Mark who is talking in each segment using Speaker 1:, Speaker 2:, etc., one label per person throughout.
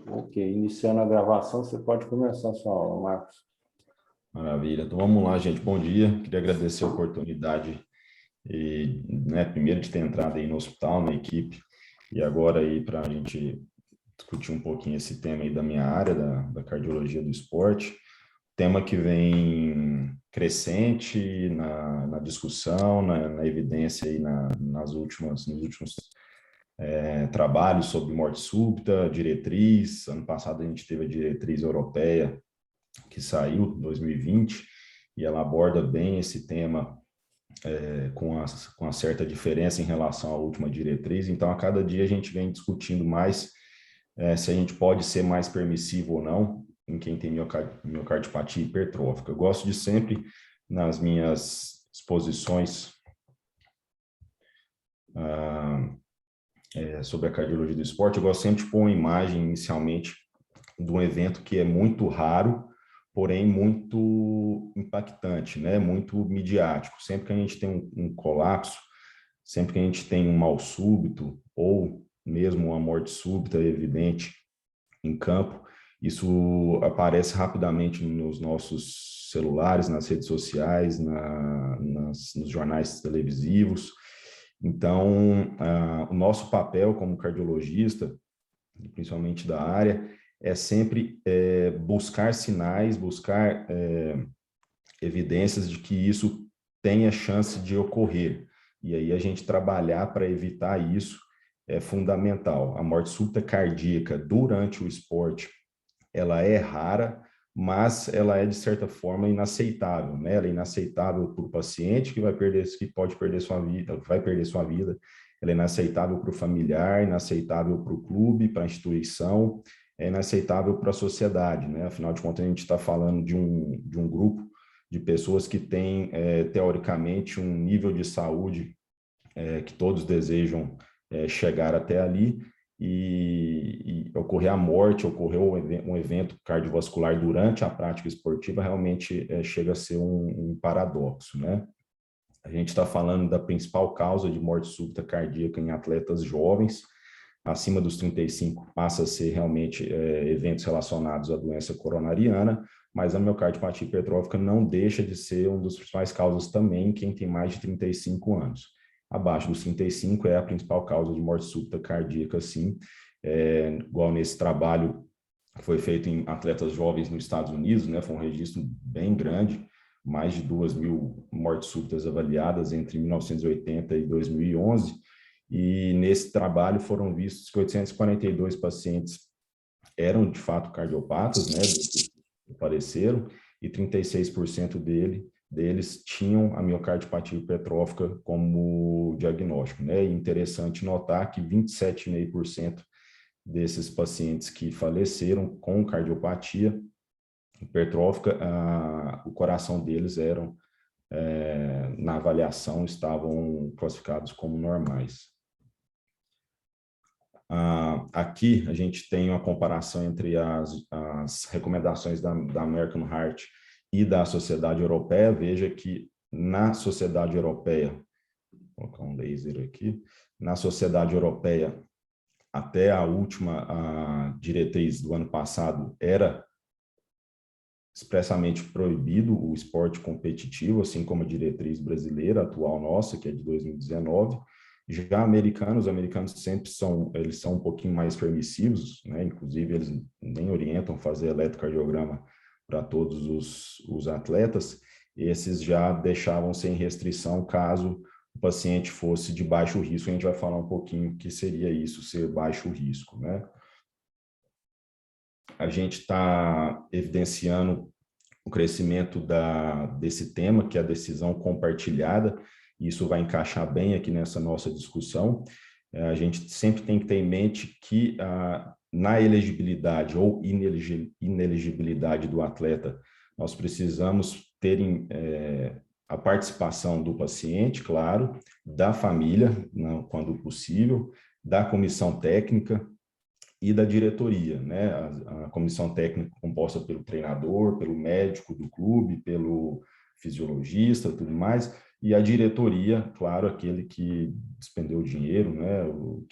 Speaker 1: Ok, iniciando a gravação, você pode começar a sua aula, Marcos.
Speaker 2: Maravilha. Então vamos lá, gente. Bom dia. Queria agradecer a oportunidade, primeiro de ter entrado aí no hospital, na equipe, e agora aí para a gente discutir um pouquinho esse tema aí da minha área, da cardiologia do esporte. Tema que vem crescente na discussão, na evidência aí nos últimos trabalhos sobre morte súbita, diretriz. Ano passado a gente teve a diretriz europeia que saiu em 2020, e ela aborda bem esse tema com a certa diferença em relação à última diretriz. Então, a cada dia a gente vem discutindo mais se a gente pode ser mais permissivo ou não em quem tem miocardiopatia hipertrófica. Eu gosto de sempre, nas minhas exposições sobre a cardiologia do esporte, eu gosto sempre de pôr uma imagem inicialmente de um evento que é muito raro, porém muito impactante, né? Muito midiático. Sempre que a gente tem um colapso, sempre que a gente tem um mal súbito ou mesmo uma morte súbita evidente em campo, isso aparece rapidamente nos nossos celulares, nas redes sociais, nos jornais televisivos. Então, o nosso papel como cardiologista, principalmente da área, é sempre buscar sinais, buscar evidências de que isso tenha chance de ocorrer. E aí a gente trabalhar para evitar isso é fundamental. A morte súbita cardíaca durante o esporte, ela é rara, mas ela é de certa forma inaceitável, né? Ela é inaceitável para o paciente que pode perder sua vida, vai perder sua vida. Ela é inaceitável para o familiar, inaceitável para o clube, para a instituição, é inaceitável para a sociedade, né? Afinal de contas, a gente está falando de um grupo de pessoas que têm, teoricamente, um nível de saúde que todos desejam chegar até ali, e ocorrer a morte, ocorreu um evento cardiovascular durante a prática esportiva, realmente chega a ser um paradoxo, né? A gente está falando da principal causa de morte súbita cardíaca em atletas jovens, acima dos 35 passa a ser realmente eventos relacionados à doença coronariana, mas a miocardiopatia hipertrófica não deixa de ser uma das principais causas também em quem tem mais de 35 anos. Abaixo dos 35 é a principal causa de morte súbita cardíaca, sim, igual nesse trabalho que foi feito em atletas jovens nos Estados Unidos, né, foi um registro bem grande, mais de 2.000 mortes súbitas avaliadas entre 1980 e 2011, e nesse trabalho foram vistos que 842 pacientes eram de fato cardiopatas, né, que apareceram, e 36% deles tinham a miocardiopatia hipertrófica como diagnóstico, né? E interessante notar que 27,5% desses pacientes que faleceram com cardiopatia hipertrófica, o coração deles na avaliação, estavam classificados como normais. Aqui a gente tem uma comparação entre as recomendações da American Heart e da Sociedade Europeia. Veja que na Sociedade Europeia, vou colocar um laser aqui, na Sociedade Europeia, até a última diretriz do ano passado, era expressamente proibido o esporte competitivo, assim como a diretriz brasileira atual nossa, que é de 2019. Já os americanos sempre eles são um pouquinho mais permissivos, né? Inclusive eles nem orientam fazer eletrocardiograma para todos os atletas. Esses já deixavam sem restrição caso o paciente fosse de baixo risco. A gente vai falar um pouquinho o que seria isso, ser baixo risco, né? A gente está evidenciando o crescimento desse tema, que é a decisão compartilhada, e isso vai encaixar bem aqui nessa nossa discussão. A gente sempre tem que ter em mente que na elegibilidade ou inelegibilidade do atleta, nós precisamos ter a participação do paciente, claro, da família, quando possível, da comissão técnica e da diretoria, né? A comissão técnica composta pelo treinador, pelo médico do clube, pelo fisiologista, tudo mais, e a diretoria, claro, aquele que despendeu o dinheiro, né? O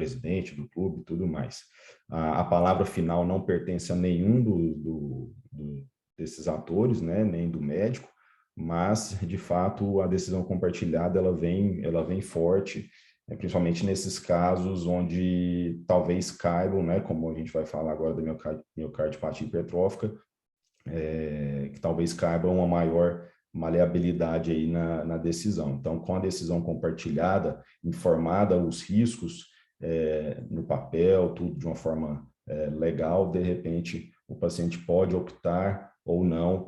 Speaker 2: presidente do clube e tudo mais. A palavra final não pertence a nenhum desses atores, né, nem do médico, mas, de fato, a decisão compartilhada ela vem forte, principalmente nesses casos onde talvez caibam, né, como a gente vai falar agora da miocardiopatia hipertrófica, que talvez caiba uma maior maleabilidade aí na decisão. Então, com a decisão compartilhada, informada os riscos no papel, tudo de uma forma legal, de repente o paciente pode optar ou não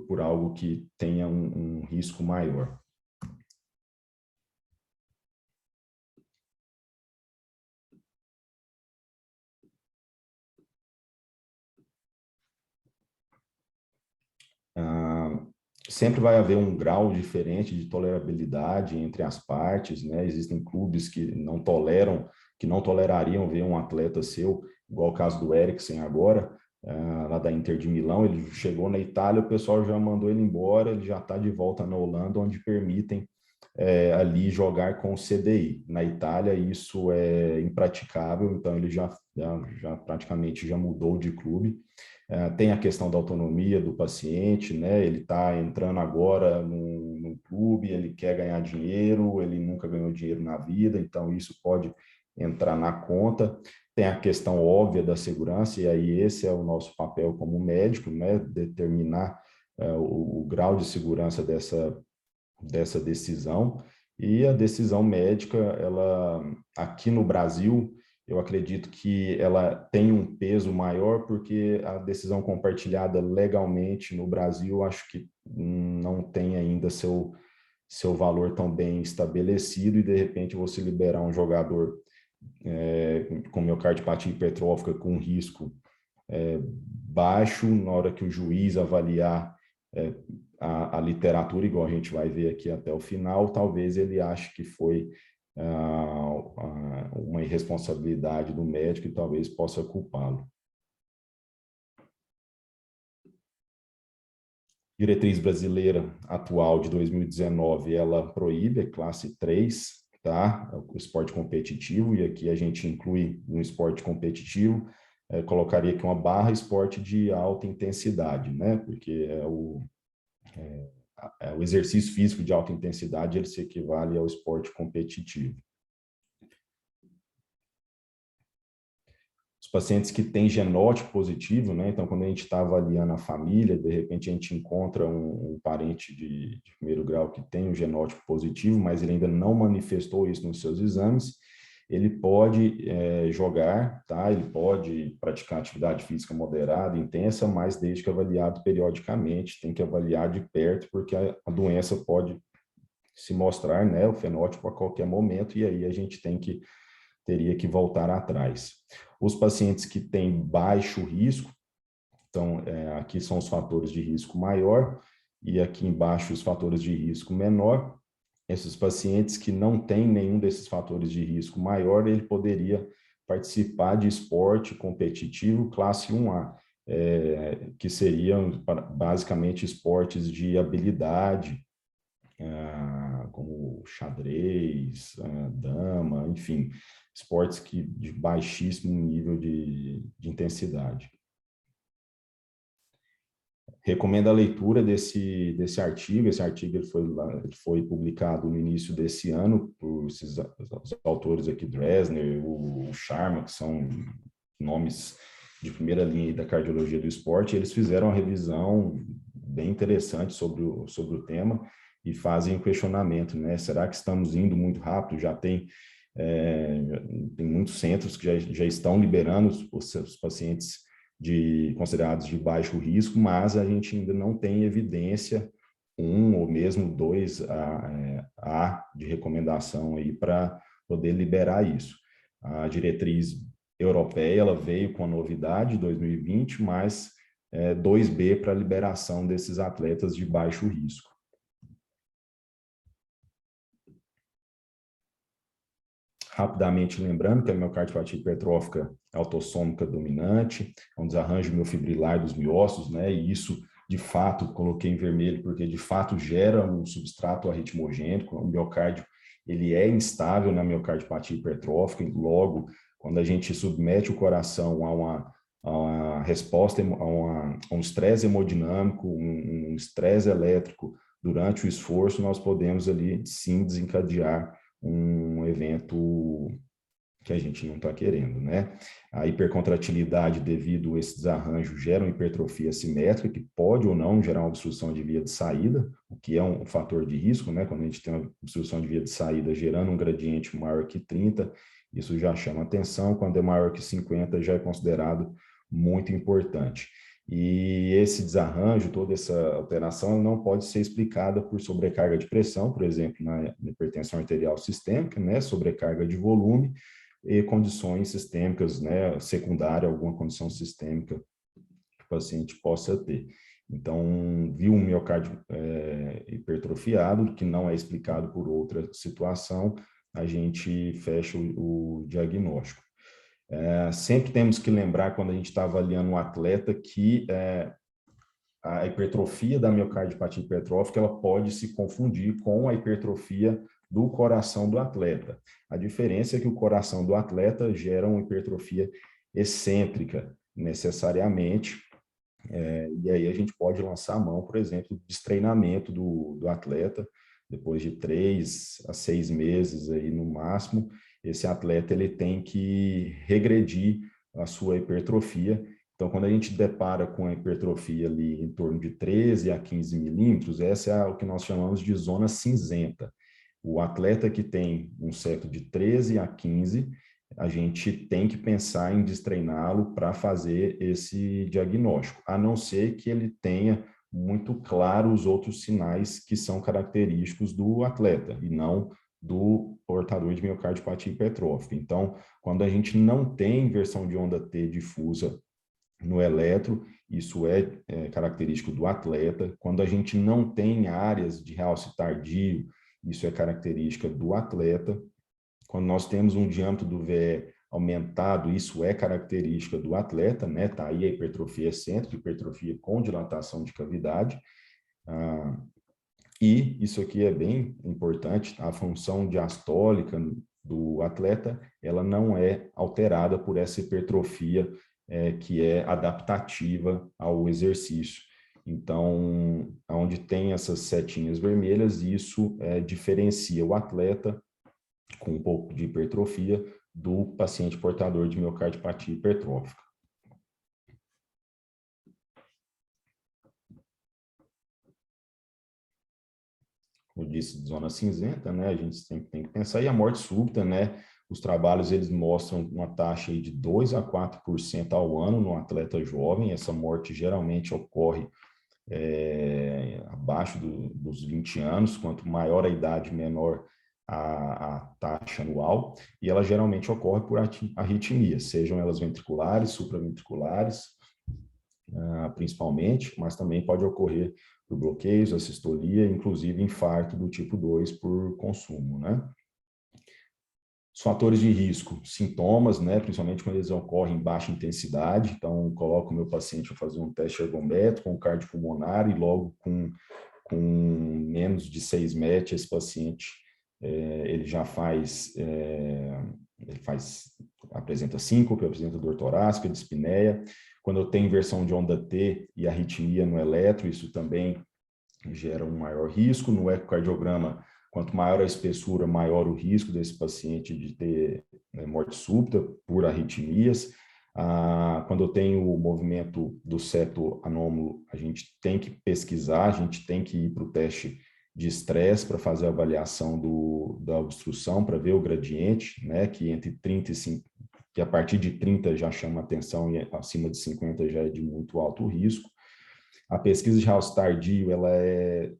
Speaker 2: por algo que tenha um risco maior. Sempre vai haver um grau diferente de tolerabilidade entre as partes, né? Existem clubes que não tolerariam ver um atleta seu, igual o caso do Eriksen agora, lá da Inter de Milão. Ele chegou na Itália, o pessoal já mandou ele embora, ele já está de volta na Holanda, onde permitem ali jogar com o CDI. Na Itália isso é impraticável, então ele já praticamente já mudou de clube. Tem a questão da autonomia do paciente, né? Ele está entrando agora num clube, ele quer ganhar dinheiro, ele nunca ganhou dinheiro na vida, então isso pode entrar na conta. Tem a questão óbvia da segurança, e aí esse é o nosso papel como médico, né? Determinar o grau de segurança dessa decisão. E a decisão médica, ela aqui no Brasil, eu acredito que ela tem um peso maior, porque a decisão compartilhada legalmente no Brasil, acho que não tem ainda seu valor tão bem estabelecido, e de repente você liberar um jogador com miocardiopatia hipertrófica com risco baixo, na hora que o juiz avaliar a literatura, igual a gente vai ver aqui até o final, talvez ele ache que foi uma irresponsabilidade do médico e talvez possa culpá-lo. Diretriz brasileira atual de 2019, ela proíbe a classe 3, tá? O esporte competitivo, e aqui a gente inclui um esporte competitivo, colocaria aqui uma barra esporte de alta intensidade, né? Porque o exercício físico de alta intensidade, ele se equivale ao esporte competitivo. Os pacientes que têm genótipo positivo, né? Então, quando a gente está avaliando a família, de repente a gente encontra um parente de primeiro grau que tem um genótipo positivo, mas ele ainda não manifestou isso nos seus exames, ele pode jogar, tá? Ele pode praticar atividade física moderada, intensa, mas desde que avaliado periodicamente, tem que avaliar de perto, porque a doença pode se mostrar, né, o fenótipo a qualquer momento, e aí a gente teria que voltar atrás. Os pacientes que têm baixo risco, então aqui são os fatores de risco maior, e aqui embaixo os fatores de risco menor. Esses pacientes que não têm nenhum desses fatores de risco maior, ele poderia participar de esporte competitivo classe 1A, que seriam basicamente esportes de habilidade, como xadrez, dama, enfim, esportes de baixíssimo nível de intensidade. Recomendo a leitura desse artigo. Esse artigo ele foi publicado no início desse ano por esses autores aqui, Dresner, o Sharma, que são nomes de primeira linha da cardiologia do esporte. Eles fizeram uma revisão bem interessante sobre o tema e fazem um questionamento, né? Será que estamos indo muito rápido? Já tem muitos centros que já estão liberando os pacientes considerados de baixo risco, mas a gente ainda não tem evidência, 1 ou mesmo 2 de recomendação aí para poder liberar isso. A diretriz europeia, ela veio com a novidade em 2020, mas 2B para a liberação desses atletas de baixo risco. Rapidamente lembrando que a miocardiopatia hipertrófica autossômica dominante é um desarranjo miofibrilar dos miócitos, né? E isso, de fato, coloquei em vermelho porque, de fato, gera um substrato arritmogênico, um miocárdio ele é instável na miocardiopatia hipertrófica, e logo, quando a gente submete o coração a uma resposta, a um estresse hemodinâmico, um estresse elétrico durante o esforço, nós podemos ali sim desencadear um evento que a gente não está querendo, né? A hipercontratilidade devido a esse desarranjo gera uma hipertrofia assimétrica, que pode ou não gerar uma obstrução de via de saída, o que é um fator de risco, né? Quando a gente tem uma obstrução de via de saída gerando um gradiente maior que 30, isso já chama atenção. Quando é maior que 50, já é considerado muito importante. E esse desarranjo, toda essa alteração, não pode ser explicada por sobrecarga de pressão, por exemplo, na hipertensão arterial sistêmica, né? Sobrecarga de volume, e condições sistêmicas, né, secundária, alguma condição sistêmica que o paciente possa ter. Então, viu um miocárdio hipertrofiado, que não é explicado por outra situação, a gente fecha o diagnóstico. Sempre temos que lembrar, quando a gente está avaliando um atleta, que a hipertrofia da miocardiopatia hipertrófica ela pode se confundir com a hipertrofia do coração do atleta. A diferença é que o coração do atleta gera uma hipertrofia excêntrica, necessariamente, e aí a gente pode lançar a mão, por exemplo, de treinamento do atleta, depois de 3 a 6 meses aí no máximo, esse atleta ele tem que regredir a sua hipertrofia. Então, quando a gente depara com a hipertrofia ali em torno de 13 a 15 milímetros, essa é o que nós chamamos de zona cinzenta. O atleta que tem um seto de 13 a 15, a gente tem que pensar em destreiná-lo para fazer esse diagnóstico, a não ser que ele tenha muito claro os outros sinais que são característicos do atleta e não do portador de miocardiopatia hipertrófica. Então, quando a gente não tem inversão de onda T difusa no eletro, isso é característico do atleta. Quando a gente não tem áreas de realce tardio, isso é característica do atleta. Quando nós temos um diâmetro do VE aumentado, isso é característica do atleta, né? Tá aí a hipertrofia excêntrica, hipertrofia com dilatação de cavidade. E isso aqui é bem importante, a função diastólica do atleta, ela não é alterada por essa hipertrofia que é adaptativa ao exercício. Então, onde tem essas setinhas vermelhas, isso diferencia o atleta com um pouco de hipertrofia do paciente portador de miocardiopatia hipertrófica. Como disse, zona cinzenta, né? A gente tem que pensar. E a morte súbita, né? Os trabalhos, eles mostram uma taxa aí de 2 a 4% ao ano no atleta jovem. Essa morte geralmente ocorre abaixo dos 20 anos. Quanto maior a idade, menor a taxa anual. E ela geralmente ocorre por arritmias, sejam elas ventriculares, supraventriculares, principalmente, mas também pode ocorrer por bloqueios, assistolia, inclusive infarto do tipo 2 por consumo, né? Os fatores de risco, sintomas, né, principalmente quando eles ocorrem em baixa intensidade. Então, coloco o meu paciente a fazer um teste ergométrico com cardiopulmonar e logo com menos de 6 MET, esse paciente ele já apresenta síncope, apresenta dor torácica, dispneia. Quando eu tenho inversão de onda T e arritmia no eletro, isso também gera um maior risco. No ecocardiograma, quanto maior a espessura, maior o risco desse paciente de ter morte súbita por arritmias. Quando eu tenho o movimento do septo anômalo, a gente tem que pesquisar, a gente tem que ir para o teste de estresse para fazer a avaliação da obstrução, para ver o gradiente, né, que entre 30 e 50, que a partir de 30 já chama atenção e acima de 50 já é de muito alto risco. A pesquisa de realce tardio, ela é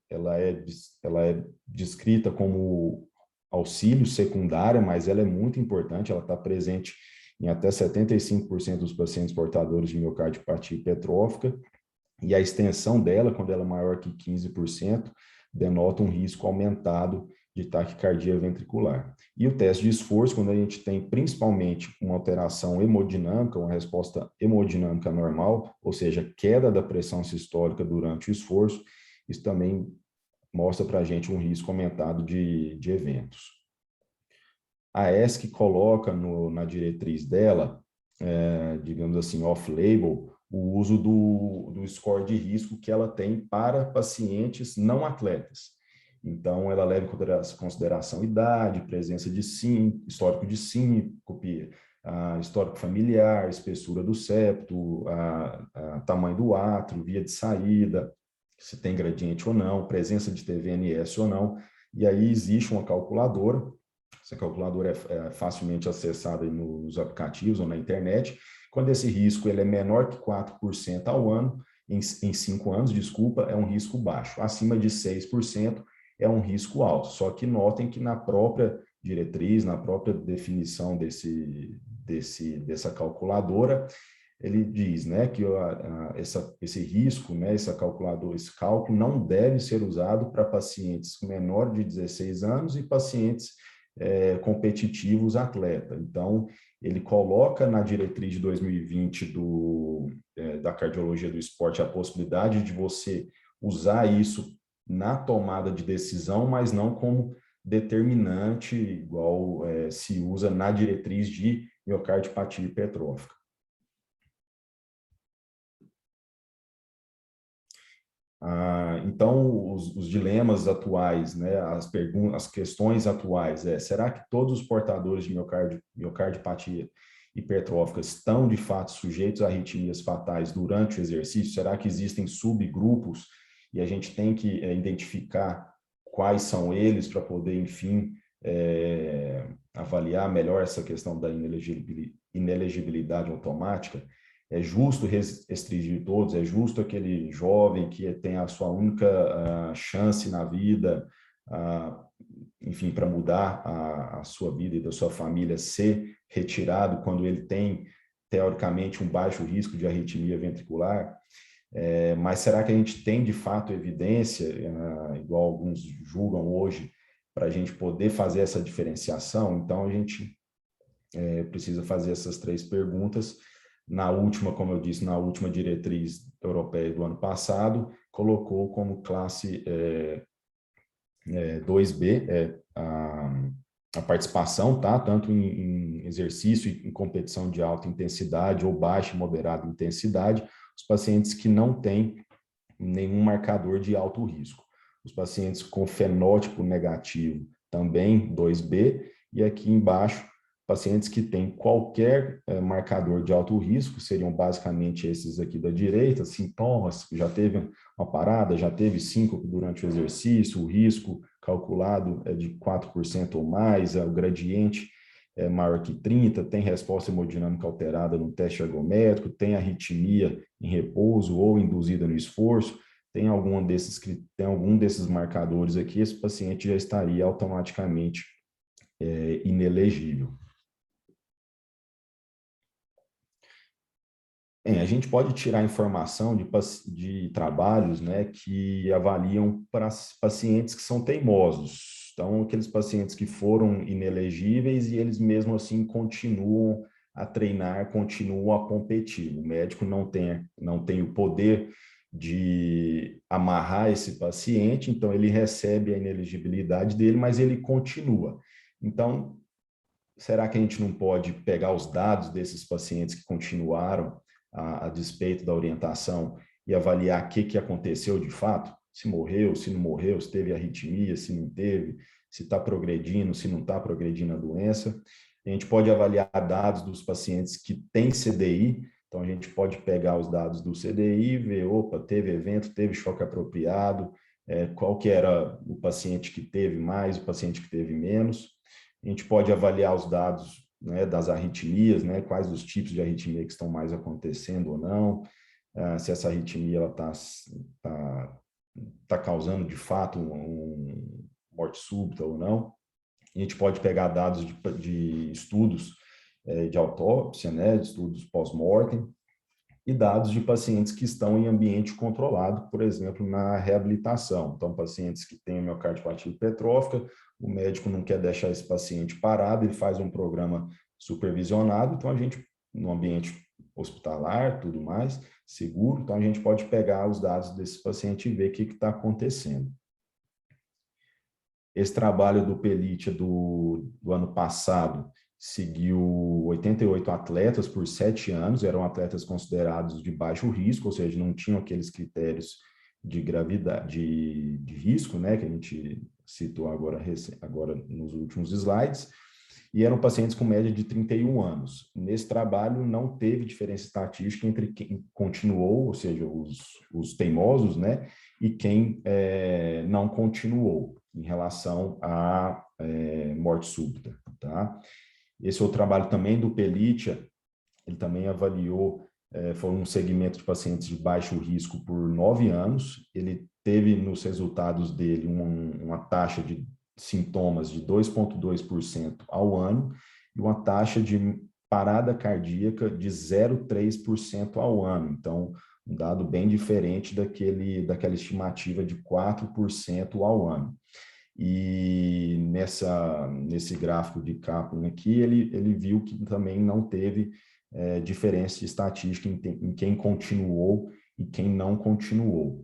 Speaker 2: descrita como auxílio secundária, mas ela é muito importante, ela está presente em até 75% dos pacientes portadores de miocardiopatia hipertrófica, e a extensão dela, quando ela é maior que 15%, denota um risco aumentado de taquicardia ventricular. E o teste de esforço, quando a gente tem principalmente uma alteração hemodinâmica, uma resposta hemodinâmica normal, ou seja, queda da pressão sistólica durante o esforço, isso também mostra para a gente um risco aumentado de eventos. A ESC coloca na diretriz dela, digamos assim, off-label, o uso do score de risco que ela tem para pacientes não atletas. Então, ela leva em consideração idade, presença de histórico de síncope, histórico familiar, espessura do septo, tamanho do átrio, via de saída, se tem gradiente ou não, presença de TVNS ou não. E aí existe uma calculadora. Essa calculadora é facilmente acessada nos aplicativos ou na internet. Quando esse risco ele é menor que 4% ao ano, em 5 anos, desculpa, é um risco baixo. Acima de 6% é um risco alto. Só que notem que na própria diretriz, na própria definição dessa calculadora, ele diz, né, que esse risco, né, esse cálculo não deve ser usado para pacientes menor de 16 anos e pacientes competitivos atleta. Então, ele coloca na diretriz de 2020 da cardiologia do esporte a possibilidade de você usar isso na tomada de decisão, mas não como determinante, igual se usa na diretriz de miocardiopatia hipertrófica. Então, os dilemas atuais, né, as questões atuais será que todos os portadores de miocardiopatia hipertrófica estão, de fato, sujeitos a arritmias fatais durante o exercício? Será que existem subgrupos e a gente tem que identificar quais são eles para poder, enfim, avaliar melhor essa questão da inelegibilidade automática? É justo restringir todos? É justo aquele jovem que tem a sua única chance na vida, enfim, para mudar a sua vida e da sua família, ser retirado quando ele tem, teoricamente, um baixo risco de arritmia ventricular? Mas será que a gente tem, de fato, evidência, igual alguns julgam hoje, para a gente poder fazer essa diferenciação? Então, a gente precisa fazer essas 3 perguntas. Na última, como eu disse, na última diretriz europeia do ano passado, colocou como classe 2B a participação, tá? Tanto em exercício e em competição de alta intensidade ou baixa e moderada intensidade, os pacientes que não têm nenhum marcador de alto risco. Os pacientes com fenótipo negativo, também 2B, e aqui embaixo, pacientes que têm qualquer marcador de alto risco, seriam basicamente esses aqui da direita, sintomas, já teve uma parada, já teve síncope durante o exercício, o risco calculado é de 4% ou mais, o gradiente é maior que 30, tem resposta hemodinâmica alterada no teste ergométrico, tem arritmia em repouso ou induzida no esforço, tem algum desses marcadores aqui, esse paciente já estaria automaticamente inelegível. A gente pode tirar informação de trabalhos, né, que avaliam para pacientes que são teimosos. Então, aqueles pacientes que foram inelegíveis e eles mesmo assim continuam a treinar, continuam a competir. O médico não tem o poder de amarrar esse paciente, então ele recebe a inelegibilidade dele, mas ele continua. Então, será que a gente não pode pegar os dados desses pacientes que continuaram a despeito da orientação e avaliar o que aconteceu de fato? Se morreu, se não morreu, se teve arritmia, se não teve, se está progredindo, se não está progredindo a doença. A gente pode avaliar dados dos pacientes que têm CDI, então a gente pode pegar os dados do CDI e ver, opa, teve evento, teve choque apropriado, qual que era o paciente que teve mais, o paciente que teve menos. A gente pode avaliar os dados, né, das arritmias, né, quais os tipos de arritmia que estão mais acontecendo ou não, se essa arritmia está causando de fato morte súbita ou não. A gente pode pegar dados de estudos de autópsia, né, de estudos pós-mortem, e dados de pacientes que estão em ambiente controlado, por exemplo, na reabilitação. Então, pacientes que têm miocardiopatia hipertrófica, o médico não quer deixar esse paciente parado, ele faz um programa supervisionado, então a gente, no ambiente hospitalar, tudo mais, seguro, então a gente pode pegar os dados desse paciente e ver o que está acontecendo. Esse trabalho do Pellicia do ano passado seguiu 88 atletas por 7 anos, eram atletas considerados de baixo risco, ou seja, não tinham aqueles critérios de gravidade, de risco, né, que a gente citou agora nos últimos slides, e eram pacientes com média de 31 anos. Nesse trabalho não teve diferença estatística entre quem continuou, ou seja, os teimosos, né, e quem não continuou em relação à morte súbita, tá? Esse outro trabalho também do Pellicia, ele também avaliou, foi um segmento de pacientes de baixo risco por 9 anos, ele teve nos resultados dele uma taxa de sintomas de 2,2% ao ano e uma taxa de parada cardíaca de 0,3% ao ano. Então, um dado bem diferente daquela estimativa de 4% ao ano. E nesse gráfico de Kaplan aqui, ele viu que também não teve diferença estatística em quem continuou e quem não continuou.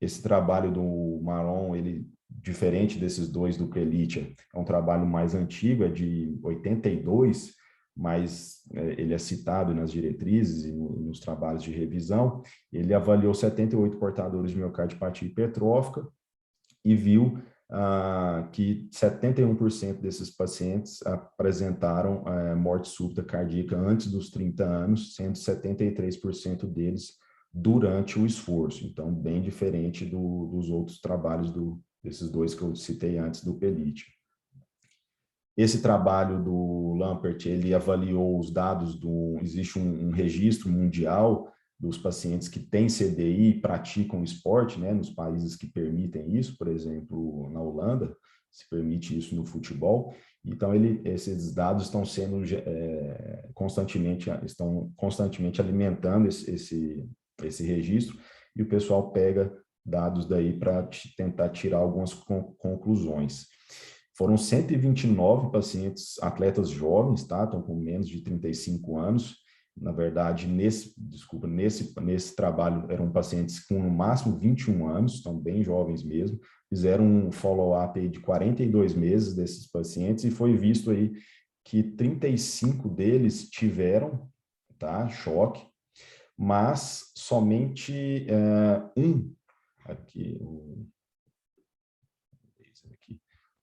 Speaker 2: Esse trabalho do Maron, ele, diferente desses dois do Pellicia, é um trabalho mais antigo, é de 82, mas ele é citado nas diretrizes e nos trabalhos de revisão. Ele avaliou 78 portadores de miocardiopatia hipertrófica e viu que 71% desses pacientes apresentaram morte súbita cardíaca antes dos 30 anos, sendo 73% deles durante o esforço. Então, bem diferente dos outros trabalhos desses dois que eu citei antes do Pellicia. Esse trabalho do Lampert, ele avaliou os dados existe um registro mundial dos pacientes que têm CDI e praticam esporte, né, nos países que permitem isso, por exemplo, na Holanda, se permite isso no futebol. Então, esses dados estão sendo constantemente alimentando esse registro, e o pessoal pega dados daí para tentar tirar algumas conclusões. Foram 129 pacientes, atletas jovens, tá? Estão com menos de 35 anos. Na verdade, nesse trabalho, eram pacientes com no máximo 21 anos, estão bem jovens mesmo. Fizeram um follow-up aí de 42 meses desses pacientes e foi visto aí que 35 deles tiveram, tá, choque, mas somente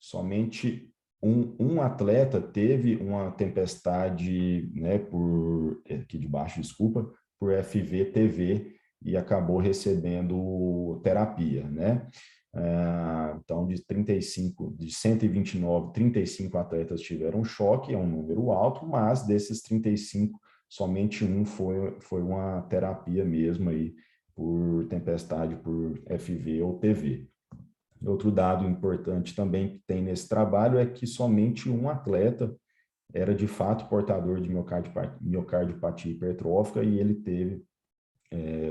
Speaker 2: somente um atleta teve uma tempestade, né, por FVTV e acabou recebendo terapia, né? Então, de 129, 35 atletas tiveram choque, é um número alto, mas desses 35, somente um foi uma terapia mesmo aí por tempestade por FV ou TV. Outro dado importante também que tem nesse trabalho é que somente um atleta era de fato portador de miocardiopatia hipertrófica e ele teve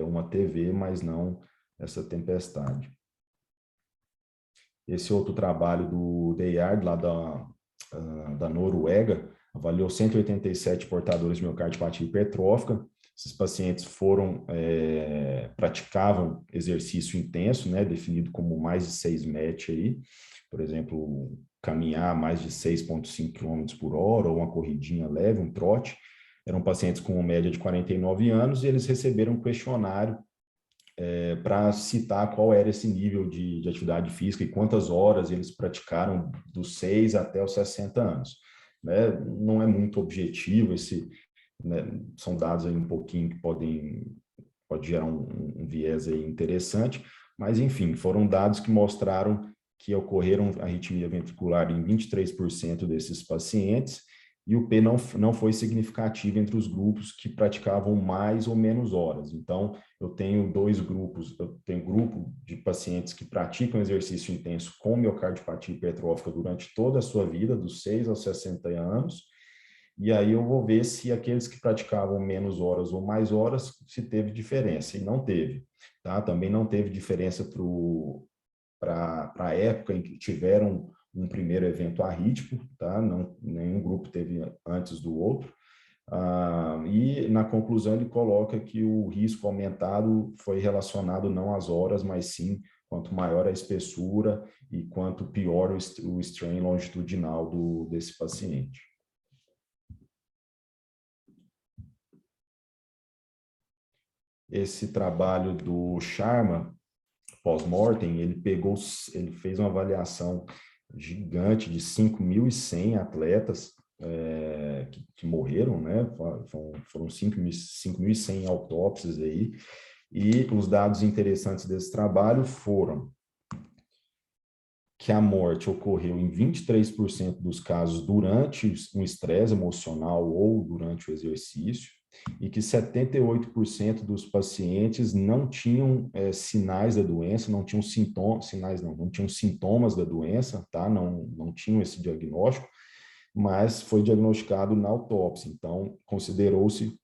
Speaker 2: uma TV, mas não essa tempestade. Esse outro trabalho do Deyard, lá da Noruega, avaliou 187 portadores de miocardiopatia hipertrófica. Esses pacientes praticavam exercício intenso, né, definido como mais de 6 MET aí, por exemplo, caminhar mais de 6,5 km por hora, ou uma corridinha leve, um trote. Eram pacientes com uma média de 49 anos e eles receberam um questionário para citar qual era esse nível de atividade física e quantas horas eles praticaram dos 6 até os 60 anos. Né? Não é muito objetivo, né? São dados aí um pouquinho que pode gerar um viés aí interessante, mas enfim, foram dados que mostraram que ocorreram arritmia ventricular em 23% desses pacientes, e o P não foi significativo entre os grupos que praticavam mais ou menos horas. Então, eu tenho dois grupos, eu tenho grupo de pacientes que praticam exercício intenso com miocardiopatia hipertrófica durante toda a sua vida, dos 6 aos 60 anos, e aí eu vou ver se aqueles que praticavam menos horas ou mais horas, se teve diferença, e não teve. Tá? Também não teve diferença para a época em que tiveram um primeiro evento arrítmico, tá? Nenhum grupo teve antes do outro. E na conclusão ele coloca que o risco aumentado foi relacionado não às horas, mas sim quanto maior a espessura e quanto pior o strain longitudinal desse paciente. Esse trabalho do Sharma, pós-mortem, ele fez uma avaliação gigante de 5.100 atletas que morreram, né? Foram 5.100 autópsias aí, e os dados interessantes desse trabalho foram que a morte ocorreu em 23% dos casos durante um estresse emocional ou durante o exercício, e que 78% dos pacientes não tinham sinais da doença, não tinham não tinham sintomas da doença, tá? Não tinham esse diagnóstico, mas foi diagnosticado na autópsia. Então, considerou-se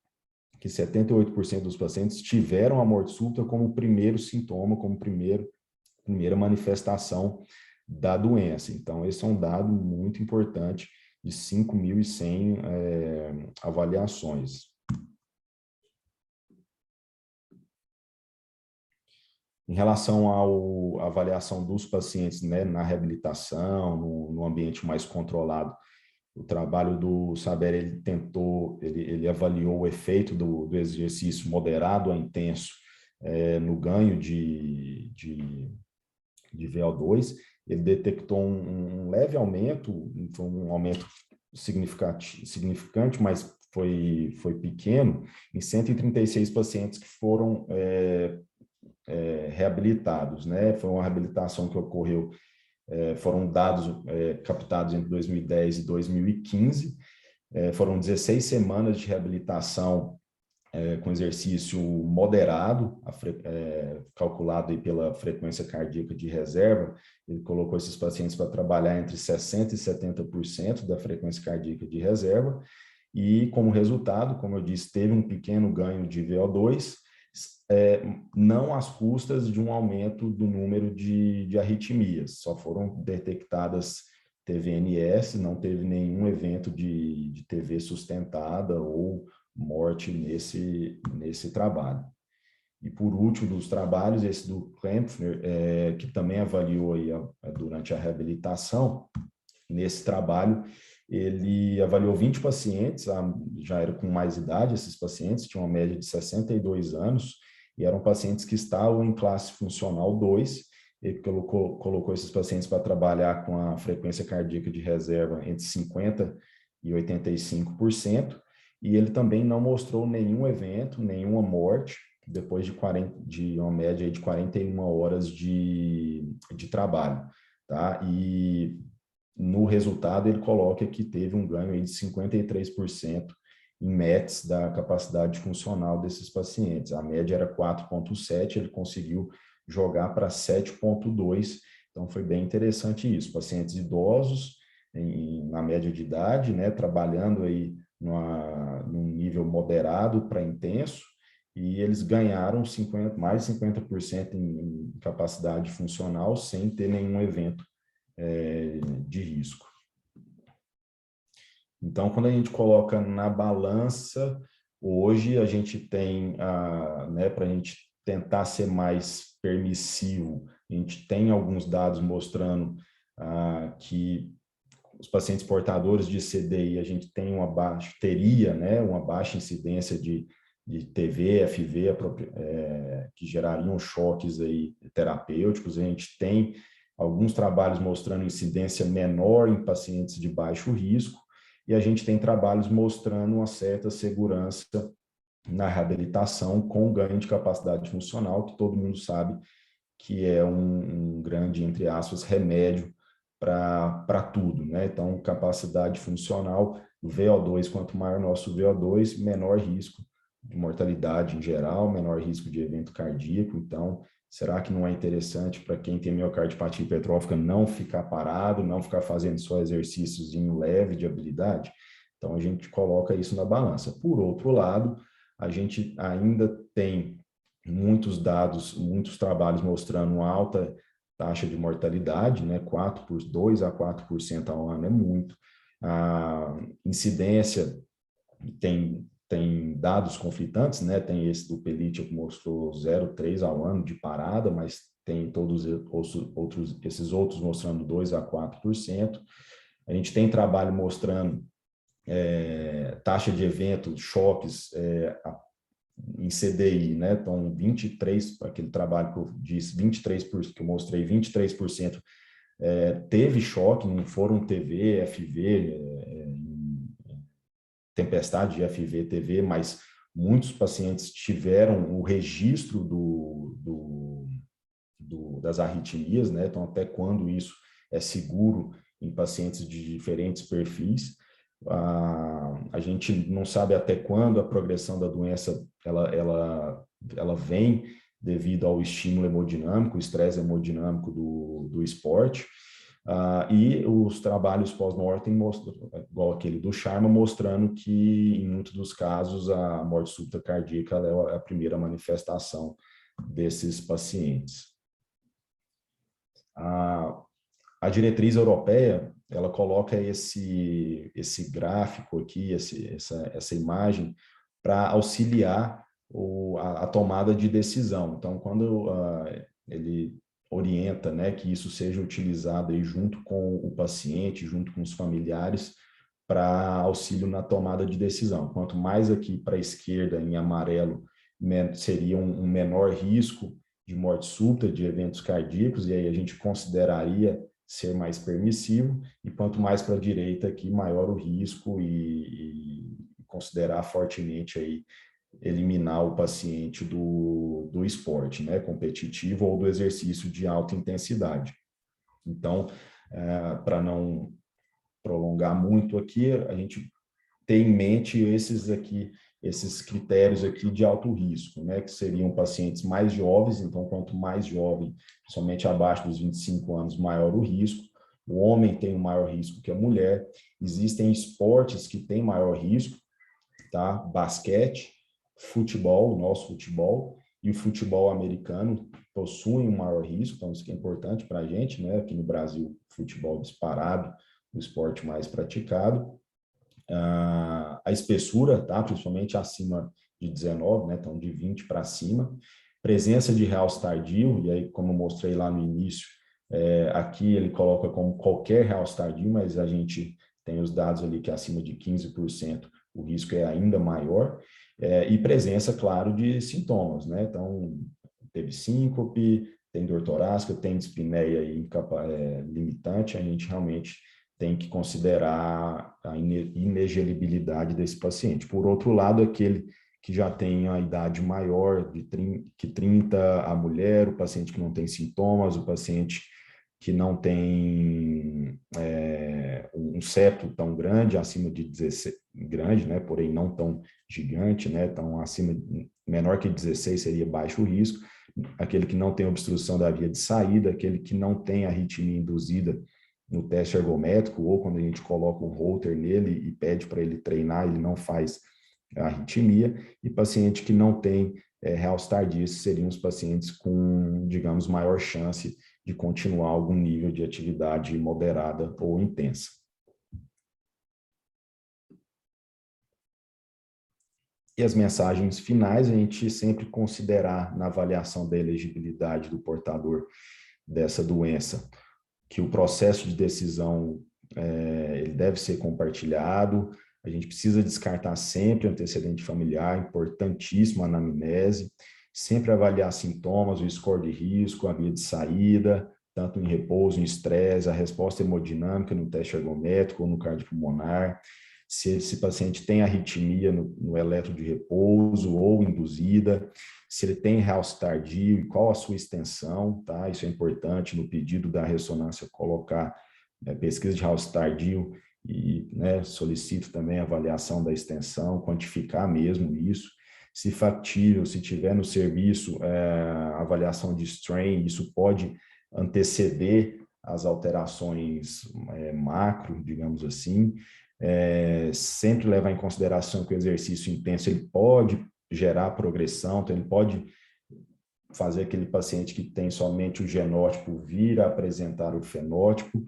Speaker 2: que 78% dos pacientes tiveram a morte súbita como primeiro sintoma, como primeira manifestação da doença. Então, esse é um dado muito importante de 5.100 avaliações. Em relação à avaliação dos pacientes, né, na reabilitação, no ambiente mais controlado, o trabalho do Saber, ele avaliou o efeito do exercício moderado a intenso no ganho de VO2. Ele detectou um leve aumento, foi um aumento significante, mas foi pequeno, em 136 pacientes que foram reabilitados, né? Foi uma reabilitação que ocorreu, foram dados captados entre 2010 e 2015, foram 16 semanas de reabilitação com exercício moderado, calculado aí pela frequência cardíaca de reserva. Ele colocou esses pacientes para trabalhar entre 60% e 70% da frequência cardíaca de reserva, e como resultado, como eu disse, teve um pequeno ganho de VO2, não às custas de um aumento do número de arritmias. Só foram detectadas TVNS, não teve nenhum evento de TV sustentada ou morte nesse trabalho. E por último dos trabalhos, esse do Klempner, que também avaliou aí durante a reabilitação. Nesse trabalho, ele avaliou 20 pacientes, já era com mais idade, esses pacientes tinham uma média de 62 anos, e eram pacientes que estavam em classe funcional 2, ele colocou esses pacientes para trabalhar com a frequência cardíaca de reserva entre 50% e 85%, e ele também não mostrou nenhum evento, nenhuma morte, depois de uma média de 41 horas de trabalho, tá? E no resultado ele coloca que teve um ganho aí de 53% em METs da capacidade funcional desses pacientes. A média era 4,7, ele conseguiu jogar para 7,2, então foi bem interessante isso. Pacientes idosos, na média de idade, né, trabalhando aí num nível moderado para intenso, e eles ganharam mais de 50% em capacidade funcional sem ter nenhum evento de risco. Então, quando a gente coloca na balança, hoje a gente tem, né, para a gente tentar ser mais permissivo, a gente tem alguns dados mostrando que os pacientes portadores de CDI, a gente tem teria, né, uma baixa incidência de TV, FV, que gerariam choques aí terapêuticos. A gente tem alguns trabalhos mostrando incidência menor em pacientes de baixo risco, e a gente tem trabalhos mostrando uma certa segurança na reabilitação com ganho de capacidade funcional, que todo mundo sabe que é um grande, entre aspas, remédio para tudo, né? Então, capacidade funcional, VO2, quanto maior nosso VO2, menor risco de mortalidade em geral, menor risco de evento cardíaco. Então, será que não é interessante para quem tem miocardiopatia hipertrófica não ficar parado, não ficar fazendo só exercíciozinho leve de habilidade? Então, a gente coloca isso na balança. Por outro lado, a gente ainda tem muitos dados, muitos trabalhos mostrando uma alta taxa de mortalidade, né? 2 a 4% ao ano é muito. A incidência tem dados conflitantes, né? Tem esse do Pellicer que mostrou 0,3 ao ano de parada, mas tem todos esses outros mostrando 2 a 4%. A gente tem trabalho mostrando taxa de evento, choques em CDI, né? Então, 23, aquele trabalho que eu disse, 23%, que eu mostrei, 23% teve choque, não foram TV, FV, tempestade de FV, TV, mas muitos pacientes tiveram o registro das arritmias, né? Então, até quando isso é seguro em pacientes de diferentes perfis. A gente não sabe até quando a progressão da doença ela vem devido ao estímulo hemodinâmico, o estresse hemodinâmico do esporte. E os trabalhos pós-mortem, igual aquele do Sharma, mostrando que, em muitos dos casos, a morte súbita cardíaca é a primeira manifestação desses pacientes. A diretriz europeia, ela coloca esse gráfico aqui, essa imagem, para auxiliar a tomada de decisão. Então, quando ele orienta, né, que isso seja utilizado aí junto com o paciente, junto com os familiares, para auxílio na tomada de decisão. Quanto mais aqui para a esquerda, em amarelo, seria um menor risco de morte súbita, de eventos cardíacos, e aí a gente consideraria ser mais permissivo, e quanto mais para a direita aqui, maior o risco e considerar fortemente aí eliminar o paciente do esporte, né, competitivo ou do exercício de alta intensidade. Então, para não prolongar muito aqui, a gente tem em mente esses critérios aqui de alto risco, né, que seriam pacientes mais jovens, então quanto mais jovem, somente abaixo dos 25 anos, maior o risco. O homem tem um maior risco que a mulher. Existem esportes que têm maior risco, tá? Basquete, futebol, o nosso futebol e o futebol americano possuem um maior risco, então isso que é importante para a gente, né? Aqui no Brasil, futebol disparado, o esporte mais praticado. A espessura, tá? Principalmente acima de 19, né? Então de 20 para cima. Presença de realce tardio, e aí como eu mostrei lá no início, aqui ele coloca como qualquer realce tardio, mas a gente tem os dados ali que acima de 15% o risco é ainda maior, e presença, claro, de sintomas, né? Então, teve síncope, tem dor torácica, tem dispneia limitante, a gente realmente tem que considerar a inegelibilidade desse paciente. Por outro lado, aquele que já tem a idade maior, que 30, a mulher, o paciente que não tem sintomas, o paciente que não tem um septo tão grande, acima de 16, grande, né, porém não tão gigante, né, então menor que 16 seria baixo risco, aquele que não tem obstrução da via de saída, aquele que não tem arritmia induzida no teste ergométrico, ou quando a gente coloca um holter nele e pede para ele treinar, ele não faz arritmia, e paciente que não tem realce tardio, seriam os pacientes com, digamos, maior chance de continuar algum nível de atividade moderada ou intensa. E as mensagens finais, a gente sempre considerar na avaliação da elegibilidade do portador dessa doença, que o processo de decisão ele deve ser compartilhado, a gente precisa descartar sempre antecedente familiar, importantíssimo a anamnese, sempre avaliar sintomas, o score de risco, a via de saída, tanto em repouso, em estresse, a resposta hemodinâmica no teste ergométrico ou no cardiopulmonar, se esse paciente tem arritmia no eletro de repouso ou induzida, se ele tem realce tardio e qual a sua extensão, tá? Isso é importante no pedido da ressonância colocar pesquisa de realce tardio e, né, solicito também a avaliação da extensão, quantificar mesmo isso. Se factível, se tiver no serviço avaliação de strain, isso pode anteceder as alterações macro, digamos assim. Sempre levar em consideração que o exercício intenso ele pode gerar progressão, então ele pode fazer aquele paciente que tem somente o genótipo vir a apresentar o fenótipo.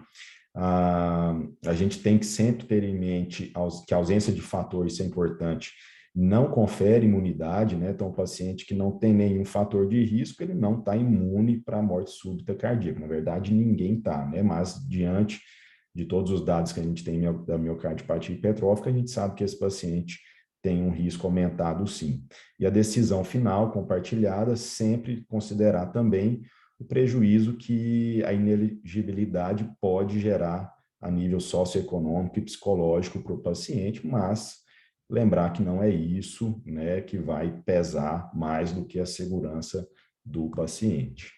Speaker 2: A gente tem que sempre ter em mente que a ausência de fator, isso é importante, não confere imunidade, né? Então, o paciente que não tem nenhum fator de risco, ele não está imune para a morte súbita cardíaca. Na verdade, ninguém está, né? Mas, diante de todos os dados que a gente tem da miocardiopatia hipertrófica, a gente sabe que esse paciente tem um risco aumentado, sim. E a decisão final compartilhada sempre considerar também o prejuízo que a inelegibilidade pode gerar a nível socioeconômico e psicológico para o paciente, mas lembrar que não é isso, né, que vai pesar mais do que a segurança do paciente.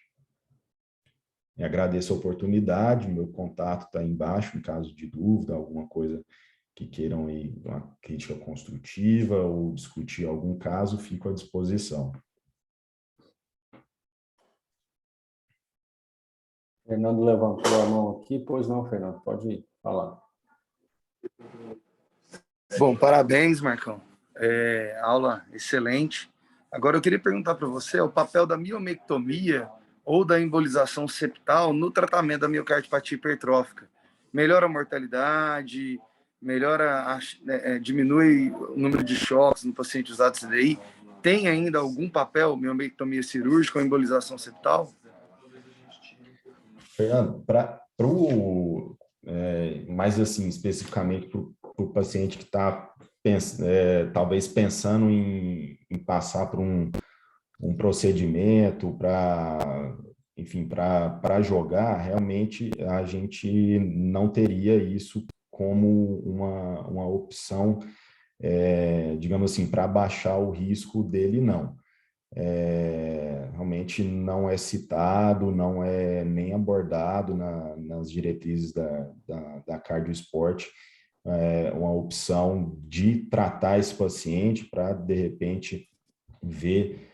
Speaker 2: Eu agradeço a oportunidade, meu contato está aí embaixo, em caso de dúvida, alguma coisa que queiram aí, uma crítica construtiva ou discutir algum caso, fico à disposição.
Speaker 1: Fernando levantou a mão aqui, pois não, Fernando, pode ir, falar.
Speaker 3: Bom, parabéns, Marcão. Aula excelente. Agora eu queria perguntar para você o papel da miomectomia ou da embolização septal no tratamento da miocardiopatia hipertrófica. Melhora a mortalidade, diminui o número de choques no paciente usado CDI. Tem ainda algum papel miomectomia cirúrgica ou embolização septal?
Speaker 2: Fernando, mais assim, especificamente para o paciente que está talvez pensando em passar por um procedimento enfim, para jogar, realmente a gente não teria isso como uma opção, digamos assim, para baixar o risco dele, não. Realmente não é citado, não é nem abordado nas diretrizes da cardioesporte, uma opção de tratar esse paciente para, de repente, ver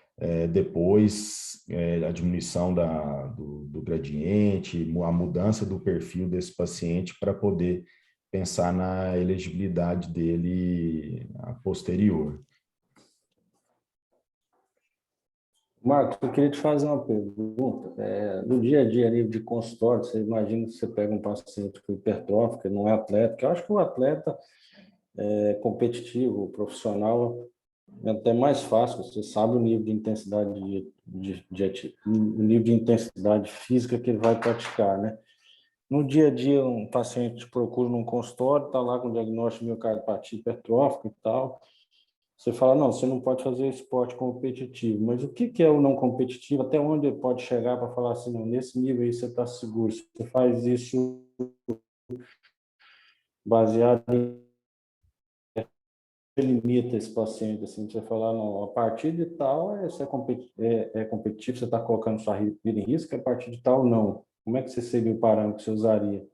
Speaker 2: depois a diminuição do gradiente, a mudança do perfil desse paciente para poder pensar na elegibilidade dele a posterior.
Speaker 1: Marcos, eu queria te fazer uma pergunta. No dia a dia, a nível de consultório, você imagina que você pega um paciente com hipertrófico, que não é atleta, que eu acho que o atleta é competitivo, profissional, é até mais fácil, você sabe o nível de intensidade o nível de intensidade física que ele vai praticar, né? No dia a dia, um paciente procura num consultório, está lá com diagnóstico de miocardiopatia hipertrófica e tal. Você fala, não, você não pode fazer esporte competitivo. Mas o que é o não competitivo? Até onde ele pode chegar para falar assim, não, nesse nível aí você está seguro. Você faz isso baseado em limita esse paciente, assim, você falar, não, a partir de tal é competitivo, você está colocando sua vida em risco, a partir de tal, não. Como é que você seria o parâmetro que você usaria?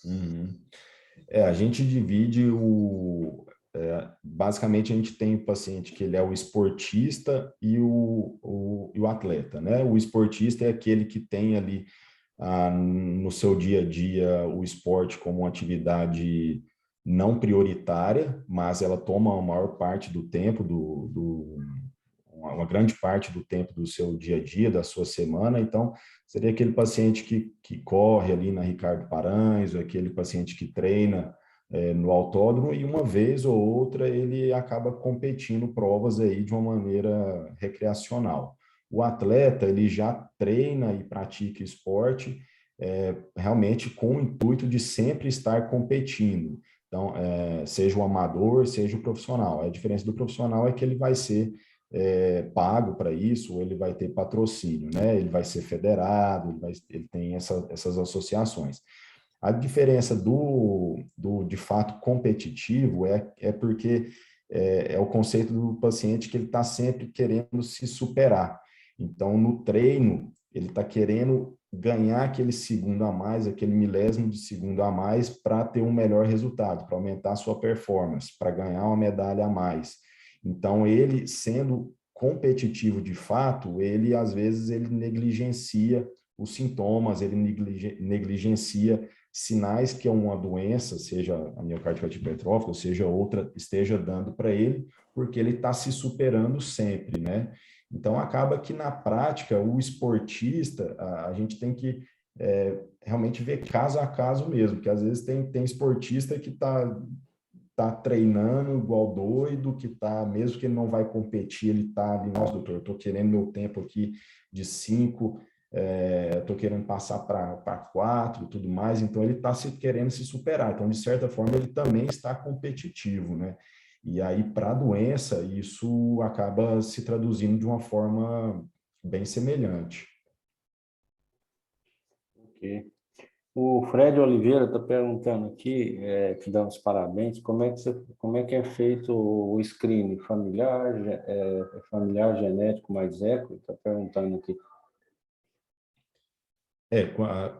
Speaker 2: Uhum. A gente divide basicamente a gente tem o paciente que ele é o esportista e o atleta, né? O esportista é aquele que tem ali no seu dia a dia o esporte como uma atividade não prioritária, mas ela toma a maior parte do tempo uma grande parte do tempo do seu dia a dia, da sua semana. Então, seria aquele paciente que corre ali na Ricardo Paranhos, aquele paciente que treina no autódromo e uma vez ou outra ele acaba competindo provas aí de uma maneira recreacional. O atleta, ele já treina e pratica esporte realmente com o intuito de sempre estar competindo. Então, seja o amador, seja o profissional. A diferença do profissional é que ele vai ser pago para isso, ou ele vai ter patrocínio, né? Ele vai ser federado, ele tem essas associações. A diferença do de fato competitivo é porque é o conceito do paciente que ele está sempre querendo se superar. Então, no treino, ele está querendo ganhar aquele segundo a mais, aquele milésimo de segundo a mais para ter um melhor resultado, para aumentar a sua performance, para ganhar uma medalha a mais. Então, ele sendo competitivo de fato, ele às vezes ele negligencia os sintomas, ele negligencia sinais que uma doença, seja a miocardiopatia hipertrófica, ou seja outra, esteja dando para ele, porque ele está se superando sempre, né? Então, acaba que na prática, o esportista, a gente tem que realmente ver caso a caso mesmo, porque às vezes tem esportista que está está treinando igual doido, que está, mesmo que ele não vai competir, ele está ali, nossa, doutor, eu estou querendo meu tempo aqui de 5, estou querendo passar para 4 e tudo mais, então ele está querendo se superar. Então, de certa forma, ele também está competitivo, né? E aí, para a doença, isso acaba se traduzindo de uma forma bem semelhante.
Speaker 1: Ok. O Fred Oliveira está perguntando aqui, te dando os parabéns, como é que é feito o screening familiar, familiar, genético mais eco? Está perguntando aqui.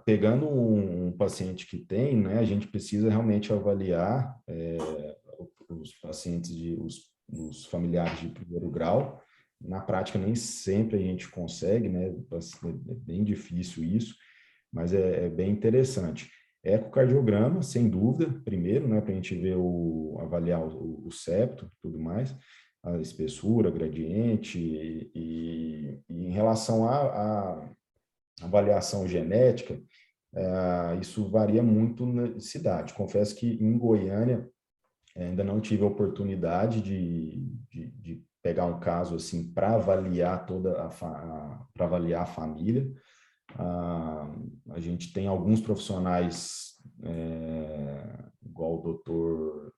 Speaker 2: Pegando um paciente que tem, né, a gente precisa realmente avaliar os pacientes, os familiares de primeiro grau. Na prática, nem sempre a gente consegue, né, é bem difícil isso, mas é bem interessante. Ecocardiograma, sem dúvida, primeiro, né, para a gente ver avaliar o septo e tudo mais, a espessura, gradiente, e em relação à avaliação genética, isso varia muito na cidade. Confesso que em Goiânia ainda não tive a oportunidade de pegar um caso assim para avaliar para avaliar a família. A gente tem alguns profissionais, igual o doutor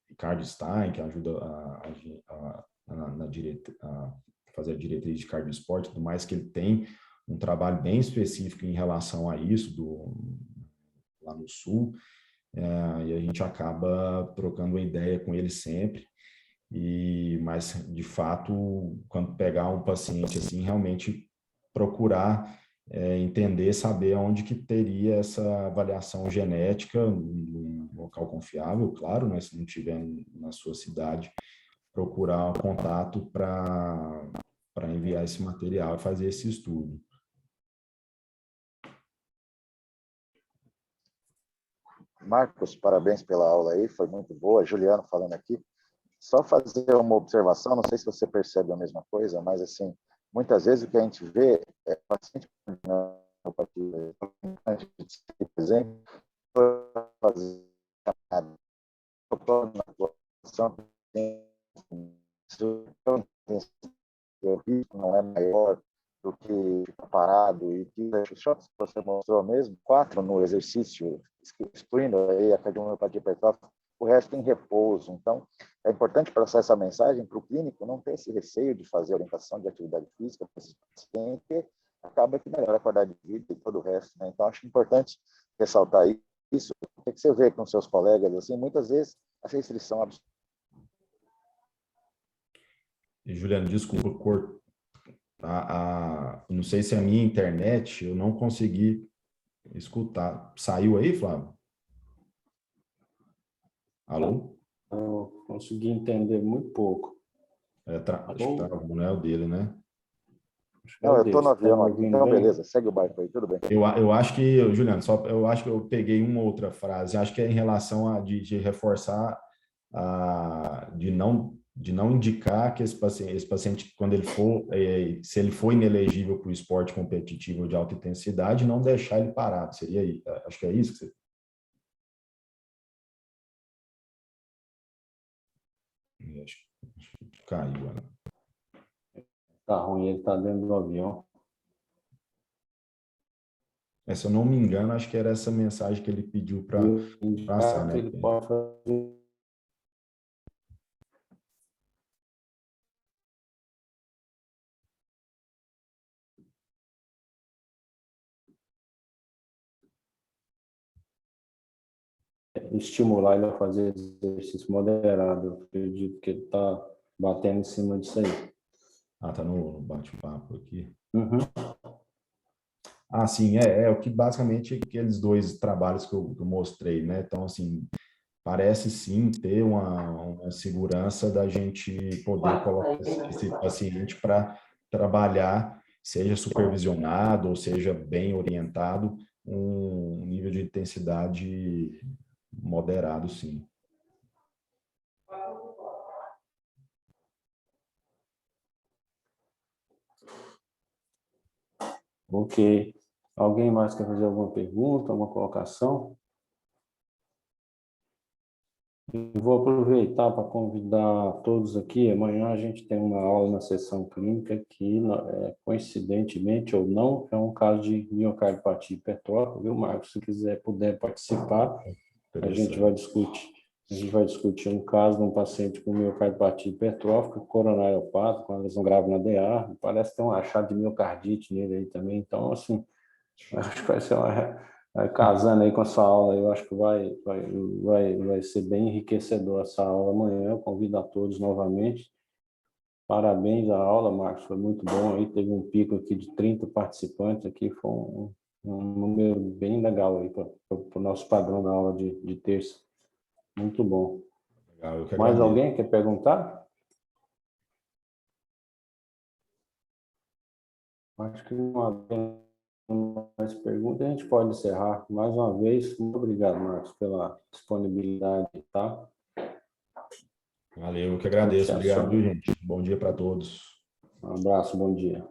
Speaker 2: Ricardo Stein, que ajuda a fazer a diretriz de cardioesporte e tudo mais, que ele tem um trabalho bem específico em relação a isso, lá no Sul, e a gente acaba trocando uma ideia com ele sempre. Mas, de fato, quando pegar um paciente assim, realmente procurar entender, saber onde que teria essa avaliação genética, num local confiável, claro, né? Se não tiver na sua cidade, procurar contato para enviar esse material e fazer esse estudo.
Speaker 4: Marcos, parabéns pela aula aí, foi muito boa. Juliano falando aqui. Só fazer uma observação, não sei se você percebe a mesma coisa, mas assim, muitas vezes o que a gente vê é paciente com neuropatia, por exemplo, fazer o risco não é maior do que ficar parado e que shots que você mostrou mesmo, 4 no exercício, excluindo aí a cardiomiopatia hipertrófica, o resto em repouso. Então, é importante passar essa mensagem para o clínico não ter esse receio de fazer orientação de atividade física para esses pacientes, porque acaba que melhora a qualidade de vida e todo o resto, né? Então, acho importante ressaltar isso. O que você vê com seus colegas, assim, muitas vezes a restrição absoluta.
Speaker 2: Juliano, desculpa, não sei se é a minha internet, eu não consegui escutar. Saiu aí, Flávio? Alô?
Speaker 1: Eu consegui entender muito pouco.
Speaker 2: Acho que travou, não é o dele, né?
Speaker 4: Não, eu estou no
Speaker 1: Tá me
Speaker 4: avião aqui,
Speaker 1: ouvindo
Speaker 4: então
Speaker 1: bem?
Speaker 4: beleza, segue o barco aí, tudo bem.
Speaker 2: Eu acho que, Juliano, eu acho que eu peguei uma outra frase, acho que é em relação de reforçar, de não indicar que esse paciente, quando ele for, se ele for inelegível para o esporte competitivo de alta intensidade, não deixar ele parado. Seria aí, acho que é isso que você... Acho que caiu, né?
Speaker 1: Tá ruim, ele está dentro do avião.
Speaker 2: Se eu não me engano, acho que era essa mensagem que ele pediu para passar, né?
Speaker 1: Ele pode fazer. Estimular ele a fazer exercício moderado. Eu acredito que ele está batendo em cima disso aí.
Speaker 2: Tá no bate-papo aqui.
Speaker 1: Uhum.
Speaker 2: Sim, o que basicamente aqueles dois trabalhos que eu mostrei, né? Então, assim, parece sim ter uma segurança da gente poder colocar esse paciente para trabalhar, seja supervisionado ou seja bem orientado, um nível de intensidade moderado, sim.
Speaker 1: Ok. Alguém mais quer fazer alguma pergunta, alguma colocação? Eu vou aproveitar para convidar todos aqui. Amanhã a gente tem uma aula na sessão clínica que, coincidentemente ou não, é um caso de miocardiopatia hipertrófica, viu, Marcos? Se puder participar, a gente vai discutir um caso de um paciente com miocardiopatia hipertrófica, coronariopata, com lesão grave na DA. Parece ter um achado de miocardite nele aí também. Então, assim, acho que vai ser casando aí com essa aula, eu acho que vai ser bem enriquecedor essa aula amanhã. Eu convido a todos novamente. Parabéns à aula, Marcos, foi muito bom. Aí teve um pico aqui de 30 participantes, aqui foi um número bem legal aí para o nosso padrão da aula de terça. Muito bom.
Speaker 2: Legal, eu que
Speaker 1: Mais
Speaker 2: agradeço.
Speaker 1: alguém quer perguntar? Acho que não há mais perguntas, a gente pode encerrar. Mais uma vez, muito obrigado, Marcos, pela disponibilidade, tá?
Speaker 2: Valeu, eu que agradeço. Obrigado, viu, gente? Bom dia para todos.
Speaker 1: Um abraço, bom dia.